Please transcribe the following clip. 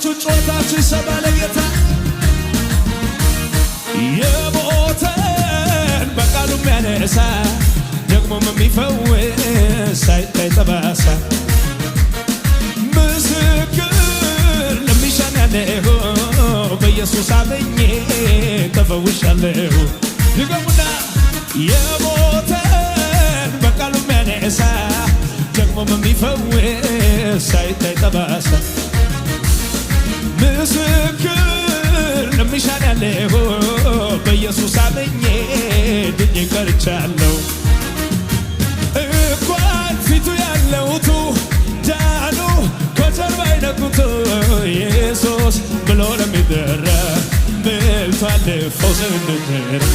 እልልታችሁ ጮታችሁ ይሰማ ለጌታ የሞተን በቃሉ የሚያነሳ ደግሞም የሚፈውስ ሳይታይ ጠባሳ ምስክር ለሚሻን ያለሁ በኢየሱስ አምኜ ተፈውሻለሁ ድገሙና የሞተን በቃሉ የሚያነሳ ደግሞም የሚፈውስ ሳይታይ ጠባሳ ምስክር ለሚሻን ያለሁ በኢየሱስ አምኜ ድኜ ቀርቻለሁ እንኳን ፊቱ ያለውቱ ዳኑ ከጀርባ አይነኩት ኢየሱስ ብሎ ለሚጠራ ምልቷል ፈውስ እንድትር